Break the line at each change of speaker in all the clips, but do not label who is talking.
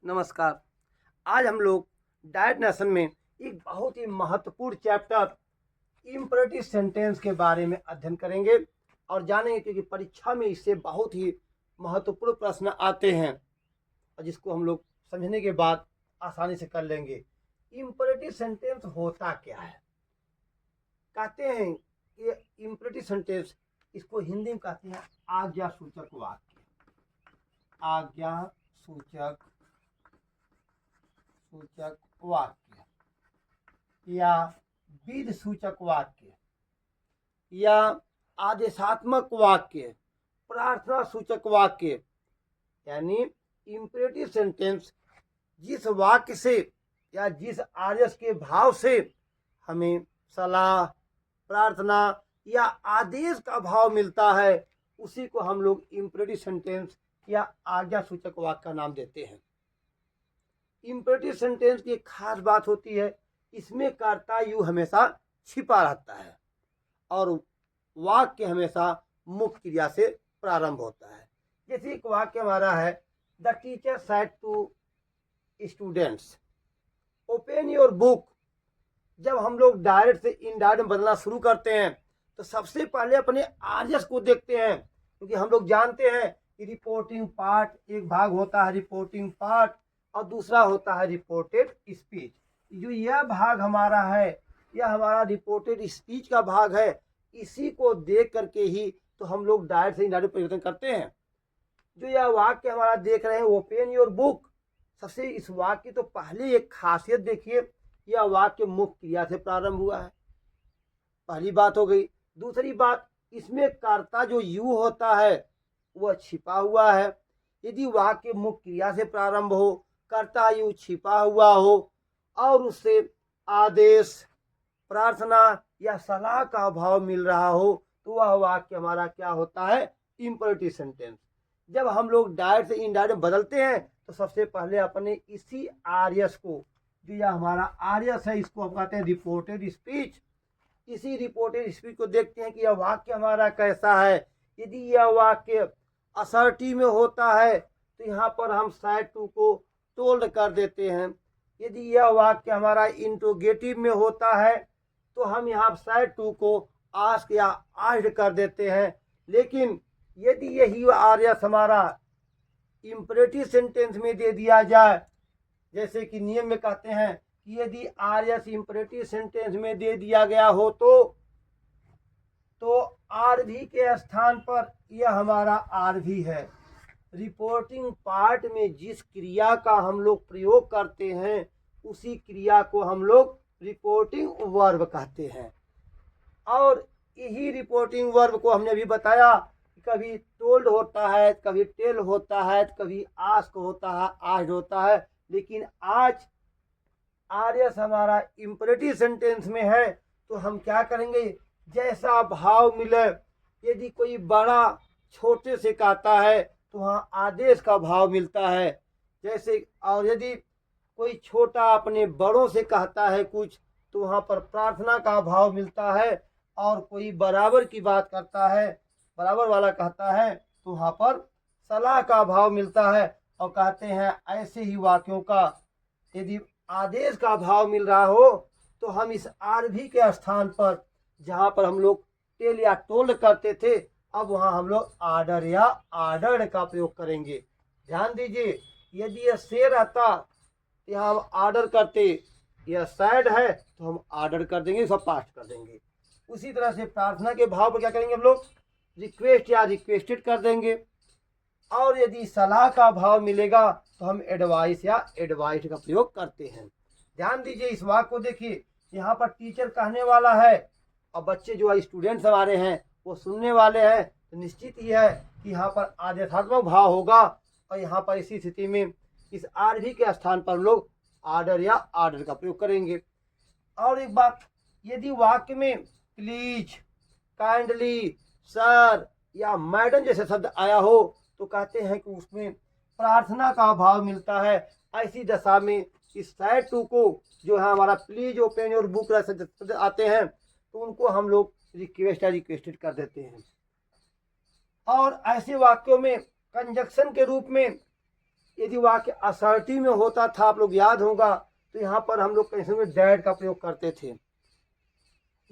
नमस्कार। आज हम लोग डायट नेशन में एक बहुत ही महत्वपूर्ण चैप्टर इम्परेटिव सेंटेंस के बारे में अध्ययन करेंगे और जानेंगे, क्योंकि परीक्षा में इससे बहुत ही महत्वपूर्ण प्रश्न आते हैं और जिसको हम लोग समझने के बाद आसानी से कर लेंगे। इम्परेटिव सेंटेंस होता क्या है? कहते हैं कि इम्परेटिव सेंटेंस, इसको हिंदी में कहते हैं आज्ञा सूचक वाक्य। आज्ञा सूचक वाक्य या विधि सूचक वाक्य या आदेशात्मक वाक्य, प्रार्थना सूचक वाक्य। यानी इम्परेटिव सेंटेंस जिस वाक्य से या जिस आदेश के भाव से हमें सलाह, प्रार्थना या आदेश का भाव मिलता है, उसी को हम लोग इम्परेटिव सेंटेंस या आज्ञा सूचक वाक्य का नाम देते हैं। इम्परेटिव सेंटेंस की एक खास बात होती है, इसमें कर्ता यू हमेशा छिपा रहता है और वाक्य हमेशा मुख्य क्रिया से प्रारंभ होता है। जैसे एक वाक्य हमारा है, the teacher said to students open your book. जब हम लोग डायरेक्ट से इनडायरेक्ट में बदलना शुरू करते हैं तो सबसे पहले अपने आदेश को देखते हैं, क्योंकि हम लोग जानते हैं कि रिपोर्टिंग पार्ट एक भाग होता है रिपोर्टिंग पार्ट और दूसरा होता है रिपोर्टेड स्पीच। जो यह भाग हमारा है, यह हमारा रिपोर्टेड स्पीच का भाग है। इसी को देख करके ही तो हम लोग डायरेक्ट से इनडायरेक्ट परिवर्तन करते हैं। जो यह वाक्य हमारा देख रहे हैं, ओपन योर बुक, सबसे इस वाक्य की तो पहले एक खासियत देखिए, यह वाक्य मुख्य क्रिया से प्रारंभ हुआ है, पहली बात हो गई। दूसरी बात, इसमें कर्ता जो यू होता है वह छिपा हुआ है। यदि वाक्य मुख्य क्रिया से प्रारंभ हो, कर्ता यू छिपा हुआ हो और उससे आदेश, प्रार्थना या सलाह का भाव मिल रहा हो, तो वह वाक्य हमारा क्या होता है? Imperative sentence. जब हम लोग डायरेक्ट से इनडायरेक्ट बदलते हैं तो सबसे पहले अपने इसी आर्यस को, जो यह हमारा आर्यस है, इसको हम कहते हैं रिपोर्टेड स्पीच। इसी रिपोर्टेड स्पीच को देखते हैं कि यह वाक्य हमारा कैसा है। यदि यह वाक्य असर्टिव में होता है तो यहाँ पर हम साइड टू को टोल्ड कर देते हैं। यदि यह वाक्य हमारा इंट्रोगेटिव में होता है तो हम यहाँ साइड टू को आस्क या आस्क्ड कर देते हैं। लेकिन यदि यही आर्यस हमारा इम्परेटिव सेंटेंस में दे दिया जाए, जैसे कि नियम में कहते हैं कि यदि आर्यस इम्परेटिव सेंटेंस में दे दिया गया हो तो आर भी के स्थान पर यह हमारा आर भी है। रिपोर्टिंग पार्ट में जिस क्रिया का हम लोग प्रयोग करते हैं उसी क्रिया को हम लोग रिपोर्टिंग वर्ब कहते हैं। और यही रिपोर्टिंग वर्ब को हमने अभी बताया, कभी टोल्ड होता है, कभी टेल होता है, कभी आस्क होता है, आस्क्ड होता है। लेकिन आज आर्यस हमारा इम्परेटिव सेंटेंस में है तो हम क्या करेंगे? जैसा भाव मिले, यदि कोई बड़ा छोटे से कहता है तो वहाँ आदेश का भाव मिलता है, जैसे। और यदि कोई छोटा अपने बड़ों से कहता है कुछ तो वहाँ पर प्रार्थना का भाव मिलता है, और कोई बराबर की बात करता है, बराबर वाला कहता है तो वहाँ पर सलाह का भाव मिलता है। और कहते हैं ऐसे ही वाक्यों का यदि आदेश का भाव मिल रहा हो तो हम इस आर भी के स्थान पर, जहाँ पर हम लोग टेल या टोल्ड करते थे, अब वहाँ हम लोग आर्डर या आर्डर्ड का प्रयोग करेंगे। ध्यान दीजिए, यदि यह से रहता तो यहाँ हम आर्डर करते, यह सैड है तो हम आर्डर कर देंगे, सब पास्ट कर देंगे। उसी तरह से प्रार्थना के भाव पर क्या करेंगे? हम लोग रिक्वेस्ट या रिक्वेस्टेड कर देंगे। और यदि सलाह का भाव मिलेगा तो हम एडवाइस या एडवाइस का प्रयोग करते हैं। ध्यान दीजिए, इस वाक्य को देखिए, यहाँ पर टीचर कहने वाला है और बच्चे जो स्टूडेंट्स हमारे हैं वो सुनने वाले हैं, तो निश्चित ही है कि यहाँ पर आदेशात्मक भाव होगा। और यहाँ पर इसी स्थिति में इस आर भी के स्थान पर हम लोग आर्डर या आर्डर का प्रयोग करेंगे। और एक बात, यदि वाक्य में प्लीज, काइंडली, सर या मैडम जैसे शब्द आया हो तो कहते हैं कि उसमें प्रार्थना का भाव मिलता है। ऐसी दशा में इस साइड टू को, जो है हमारा प्लीज ओपन योर बुक शब्द आते हैं, तो उनको हम लोग रिक्वेस्ट या रिक्वेस्टेड कर देते हैं। और ऐसे वाक्यों में कंजक्शन के रूप में यदि वाक्य असर्टिव में होता था, आप लोग याद होगा, तो यहाँ पर हम लोग कंडीशन में डैट का प्रयोग करते थे।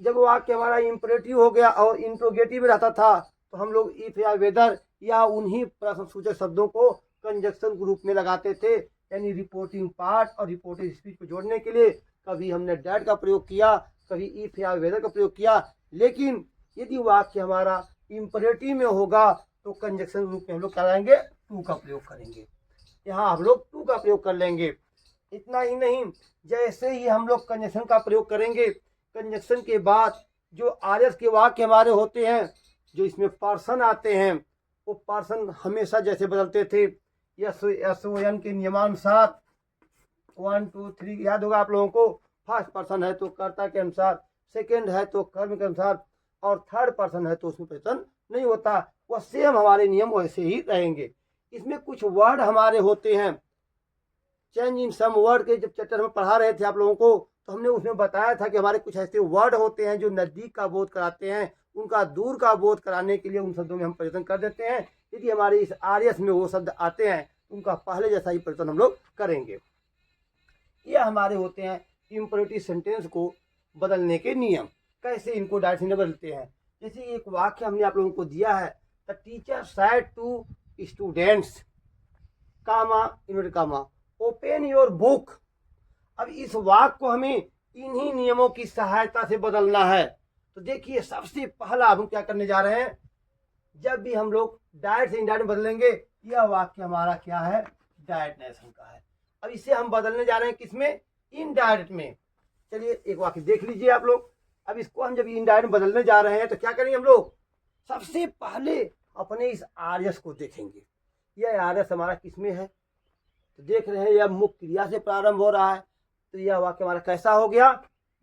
जब वाक्य हमारा इंपरेटिव हो गया और इंट्रोगेटिव में रहता था, तो हम लोग इफ या वेदर या उन्हीं प्रश्नसूचक शब्दों को कंजक्शन के रूप में लगाते थे, यानी रिपोर्टिंग पार्ट और रिपोर्टिंग स्पीच को जोड़ने के लिए कभी हमने डैट का प्रयोग किया, कभी इफ या वेदर का प्रयोग किया। लेकिन यदि वाक्य हमारा इंपरेटिव में होगा तो कंजक्शन रूप में हम लोग कराएंगे टू का प्रयोग करेंगे। यहाँ हम लोग टू का प्रयोग कर लेंगे। इतना ही नहीं, जैसे ही हम लोग कंजक्शन का प्रयोग करेंगे, कंजक्शन के बाद जो आरएस के वाक्य हमारे होते हैं, जो इसमें पर्सन आते हैं, वो पर्सन हमेशा जैसे बदलते थे SON के नियमानुसार 1 2 3 याद होगा आप लोगों को। फर्स्ट पर्सन है तो कर्ता के अनुसार, सेकेंड है तो कर्म के अनुसार, और थर्ड पर्सन है तो उसमें परिवर्तन नहीं होता। वह सेम हमारे नियम वैसे ही रहेंगे। इसमें कुछ वर्ड हमारे होते हैं, चेंज इन सम वर्ड के जब चैप्टर में पढ़ा रहे थे आप लोगों को, तो हमने उसमें बताया था कि हमारे कुछ ऐसे वर्ड होते हैं जो नज़दीक का बोध कराते हैं, उनका दूर का बोध कराने के लिए उन शब्दों में हम परिवर्तन कर देते हैं। यदि हमारे इस आरएस में वो शब्द आते हैं, उनका पहले जैसा ही परिवर्तन हम लोग करेंगे। ये हमारे होते हैं इंपरेटिव सेंटेंस को बदलने के नियम। कैसे इनको डायरेक्ट से बदलते हैं, जैसे एक वाक्य हमने आप लोगों को दिया है, the teacher said to students comma inverted comma open your book. अब इस वाक्य को हमें इन्हीं नियमों की सहायता से बदलना है। तो देखिए, सबसे पहला हम क्या करने जा रहे हैं, जब भी हम लोग डायरेक्ट से इनडायरेक्ट बदलेंगे, यह वाक्य हमारा क्या है, डायरेक्ट नेशन का है। अब इसे हम बदलने जा रहे हैं किसमें, इनडायरेक्ट में। चलिए एक वाक्य देख लीजिए आप लोग। अब इसको हम जब इनडायरेक्ट बदलने जा रहे हैं तो क्या करेंगे हम लोग, सबसे पहले अपने इस आरएस को देखेंगे। यह आरएस हमारा किसमें है, तो देख रहे हैं यह मुख्य क्रिया से प्रारंभ हो रहा है, तो यह वाक्य हमारा कैसा हो गया,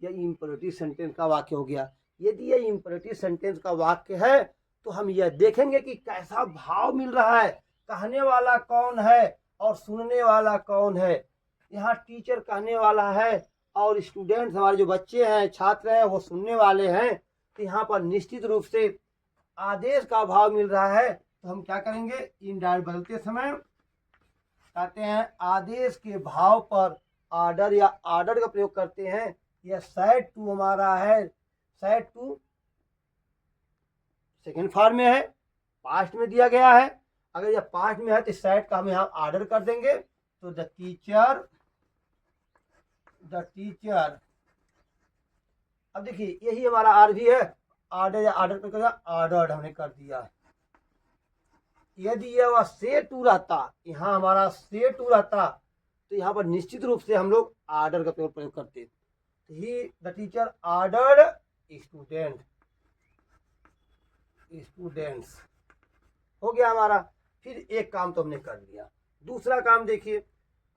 यह इंपरेटिव सेंटेंस का वाक्य हो गया। यदि यह इंपरेटिव सेंटेंस का वाक्य है तो हम यह देखेंगे कि कैसा भाव मिल रहा है, कहने वाला कौन है और सुनने वाला कौन है। यहाँ टीचर कहने वाला है और स्टूडेंट्स हमारे जो बच्चे हैं, छात्र हैं, वो सुनने वाले हैं। तो यहाँ पर निश्चित रूप से आदेश का भाव मिल रहा है। तो हम क्या करेंगे, इनडायरेक्ट बदलते समय कहते हैं आदेश के भाव पर ऑर्डर या ऑर्डर का प्रयोग करते हैं। यह सेड टू हमारा है, सेड टू सेकेंड फॉर्म में है, पास्ट में दिया गया है। अगर यह पास्ट में है तो सेड का हम यहाँ ऑर्डर कर देंगे, तो द टीचर अब देखिए यही हमारा आर भी है, ऑर्डर या ऑर्डर पर ऑर्डर्ड हमने कर दिया। यदि यह वह से टू रहता, यहाँ हमारा से टू रहता, तो यहाँ पर निश्चित रूप से हम लोग ऑर्डर का प्रयोग करते। ही द टीचर ऑर्डर्ड स्टूडेंट्स हो गया हमारा। फिर एक काम तो हमने कर लिया। दूसरा काम देखिए,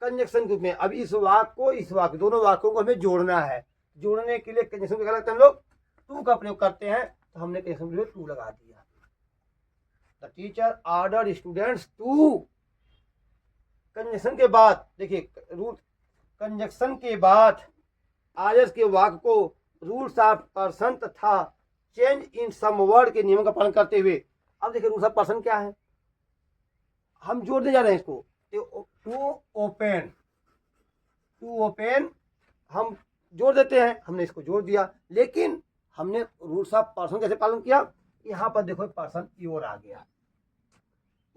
कंजक्शन के रूप में। अब इस वाक्य को इस वाक्य, दोनों वाक्यों को हमें जोड़ना है। जोड़ने के लिए कंजक्शन क्या लगता है, हम लोग टू का प्रयोग करते हैं। तो हमने कंजक्शन के लिए टू लगा दिया। The teacher ordered students to. Conjunction के बाद देखिए रूल, कंजक्शन के बाद आरएस के वाक्य को रूल्स ऑफ पर्सन तथा चेंज इन सम वर्ड के नियमों का पालन करते हुए। अब देखिए रूल्स ऑफ पर्सन क्या है, हम जोड़ने जा रहे हैं इसको। टू ओपन हम जोड़ देते हैं, हमने इसको जोड़ दिया। लेकिन हमने रूल्स ऑफ पर्सन कैसे पालन किया, यहाँ पर देखो पर्सन योर आ गया।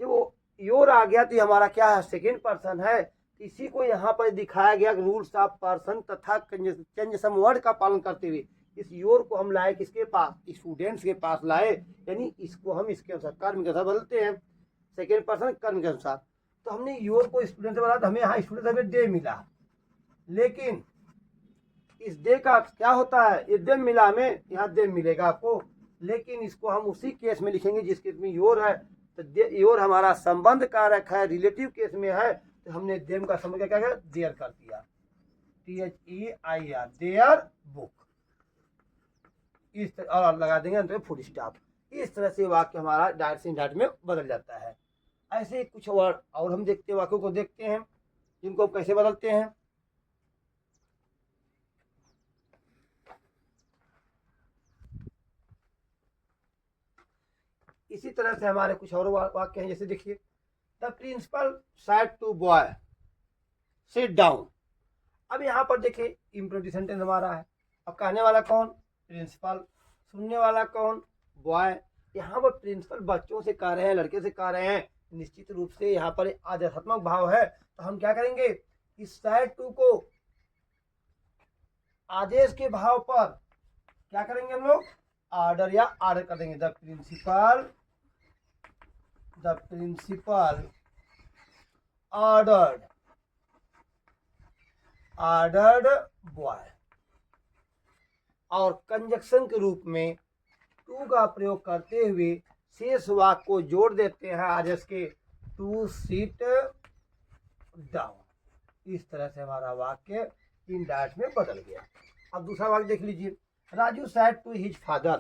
जब वो योर आ गया तो हमारा क्या है, सेकेंड पर्सन है। इसी को यहाँ पर दिखाया गया रूल्स ऑफ पर्सन तथा चेंज सम वर्ड का पालन करते हुए। इस योर को हम लाए किसके पास, स्टूडेंट्स के पास लाए, यानी इसको हम इसके अनुसार कर्म के अनुसार बदलते हैं, सेकेंड पर्सन कर्म के अनुसार। तो हमने योर को स्टूडेंट से बदला, तो हमें यहाँ स्टूडेंट हमें डे मिला। लेकिन इस डे का क्या होता है, ये डे मिला हमें, यहाँ डे मिलेगा आपको। लेकिन इसको हम उसी केस में लिखेंगे जिस केस में योर है। तो योर हमारा संबंध कारक है, रिलेटिव केस में है, तो हमने देम का संबंध क्या किया, देयर कर दिया, THEIR, देयर बुक। इस तरह और लगा देंगे अंत में फुल स्टॉप। इस तरह से वाक्य हमारा डायरेक्ट से इनडायरेक्ट में बदल जाता है। ऐसे कुछ वर्ड और हम देखते हैं, वाक्यों को देखते हैं जिनको हम कैसे बदलते हैं। इसी तरह से हमारे कुछ और वाक्य हैं, जैसे देखिए the principal said to boy sit down. अब यहाँ पर देखिए इम्परेटिव सेंटेंस हमारा है। अब कहने वाला कौन? प्रिंसिपल। सुनने वाला कौन? बॉय। यहाँ पर प्रिंसिपल बच्चों से कह रहे हैं, लड़के से कह रहे हैं, निश्चित रूप से यहाँ पर आदेशात्मक भाव है, तो हम क्या करेंगे, इस सेड टू को आदेश के भाव पर क्या करेंगे हम लोग, ऑर्डर या ऑर्डर कर देंगे। The principal ordered boy. और कंजक्शन के रूप में टू का प्रयोग करते हुए शेष वाक्य को जोड़ देते हैं आदेश के, टू सीट डाउन। इस तरह से हमारा वाक्य इन डायट में बदल गया। अब दूसरा वाक्य देख लीजिए। Raju said to his father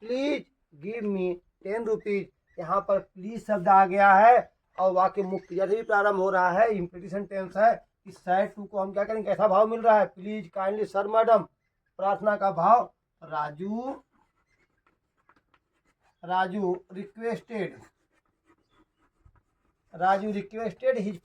please give me 10 rupees. यहाँ पर प्लीज शब्द आ गया है और वाक्य मुख्य क्रिया से भी प्रारंभ हो रहा है, इम्परेटिव सेंटेंस है। इस सेड टू को हम क्या करेंगे, कैसा भाव मिल रहा है, प्लीज, काइंडली, सर, मैडम, प्रार्थना का भाव। राजू रिक्वेस्टेड हिज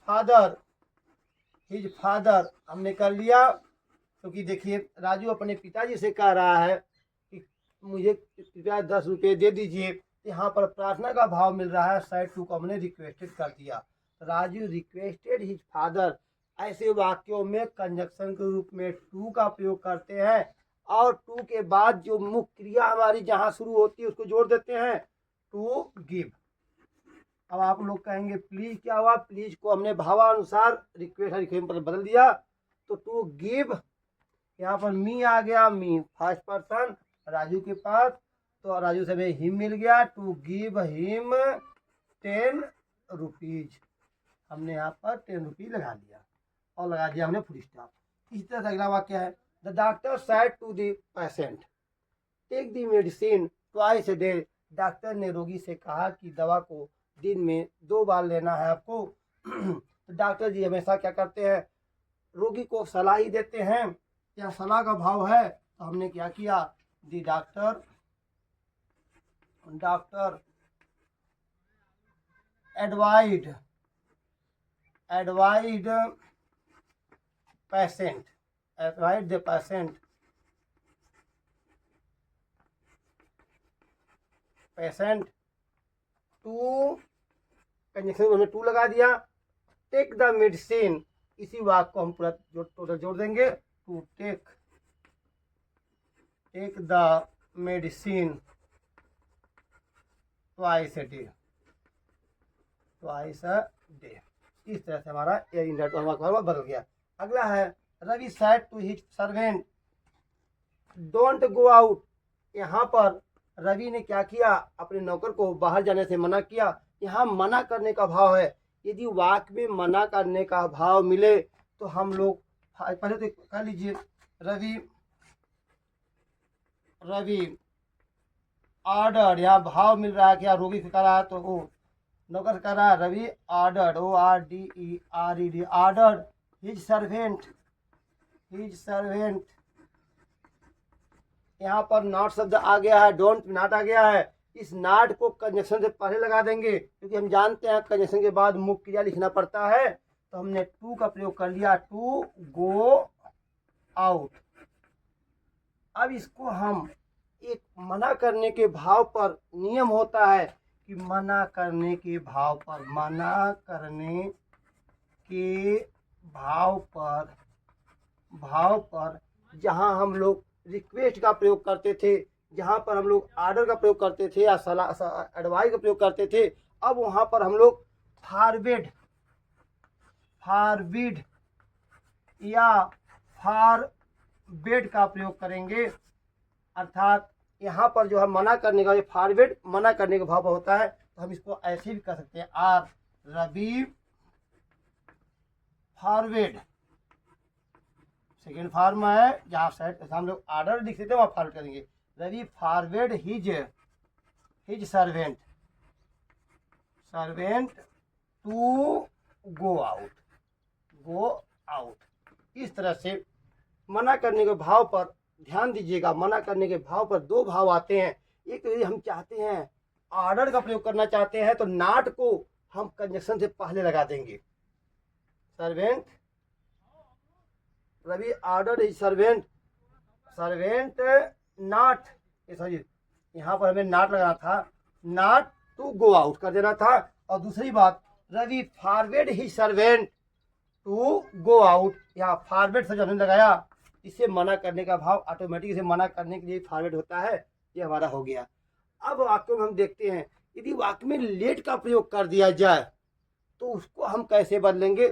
फादर हमने कर लिया, क्योंकि देखिए राजू अपने पिताजी से कह रहा है कि मुझे कृपया 10 रुपये दे दीजिए। यहाँ पर प्रार्थना का भाव मिल रहा है, साइड टू को हमने रिक्वेस्टेड कर दिया। Raju requested his father. ऐसे वाक्यों में कंजक्शन के रूप में टू का प्रयोग करते हैं और टू के बाद जो मुख्य क्रिया हमारी जहाँ शुरू होती है उसको जोड़ देते हैं, टू गिव। अब आप लोग कहेंगे प्लीज क्या हुआ, प्लीज को हमने भावानुसार रिक्वेस्ट पर बदल दिया, तो टू गिव, यहाँ पर मी आ गया, मी फर्स्ट पर्सन राजू के पास, तो राजू से हमें हिम मिल गया, टू गिव हिम 10 रुपीज। हमने यहाँ पर 10 रुपीज लगा दिया और लगा दिया हमने फुल स्टॉप। इसी तरह से अगला वाक्य है, the doctor said to the patient take the medicine twice a day. Doctor ने रोगी से कहा कि दवा को दिन में 2 बार लेना है आपको। तो डॉक्टर जी हमेशा क्या करते हैं, रोगी को सलाह ही देते हैं, या सलाह का भाव है, तो हमने क्या किया, द डॉक्टर एडवाइड द पेशेंट टू, कंजक्शन में टू लगा दिया, टेक द मेडिसिन। इसी वाक्य को हम पूरा टोटल जोड़ देंगे, to take the medicine twice a day. इस तरह से हमारा बदल गया। अगला है, Ravi said to his servant don't go out. यहाँ पर रवि ने क्या किया, अपने नौकर को बाहर जाने से मना किया। यहाँ मना करने का भाव है। यदि वाक्य में मना करने का भाव मिले तो हम लोग पहले तो कर लीजिए, रवि ऑर्डर, यहाँ भाव मिल रहा है, क्या रोगी से करा तो वो नौकर कर रहा है, Ravi ordered, ORDERED, ordered his servant. यहाँ पर नॉट शब्द आ गया है, डोंट नॉट आ गया है। इस नॉट को कंजक्शन से पहले लगा देंगे, क्योंकि हम जानते हैं कंजक्शन के बाद मुख्य क्रिया लिखना पड़ता है। तो हमने टू का प्रयोग कर लिया, टू गो आउट। अब इसको हम एक मना करने के भाव पर, नियम होता है कि मना करने के भाव पर जहां हम लोग रिक्वेस्ट का प्रयोग करते थे, जहां पर हम लोग ऑर्डर का प्रयोग करते थे या सलाह एडवाइस का प्रयोग करते थे, अब वहां पर हम लोग फॉरबिड या फॉरबिड का प्रयोग करेंगे। अर्थात यहाँ पर जो है मना करने का, फॉरबिड मना करने का भाव होता है, तो हम इसको ऐसे भी कर सकते हैं, रवि फॉरबिड। सेकेंड फॉर्म है, जहाँ साइड हम लोग ऑर्डर लिख देते हैं वहाँ फॉरवर्ड करेंगे, Ravi forward his servant to go out. इस तरह से मना करने के भाव पर ध्यान दीजिएगा। मना करने के भाव पर 2 भाव आते हैं। एक तो यदि हम चाहते हैं ऑर्डर का प्रयोग करना चाहते हैं, तो नॉट को हम कंजक्शन से पहले लगा देंगे। Servant, Ravi order is servant, servant not, sorry यहाँ पर हमें नॉट लगाना था, नॉट टू गो आउट कर देना था। और दूसरी बात, Ravi forward his servant to go out, यहाँ फॉरवर्ड से जो हमने लगाया, इसे मना करने का भाव ऑटोमेटिक इसे मना करने के लिए फॉरवर्ड होता है, ये हमारा हो गया। अब वाक्य में हम देखते हैं, यदि वाक्य में लेट का प्रयोग कर दिया जाए तो उसको हम कैसे बदलेंगे।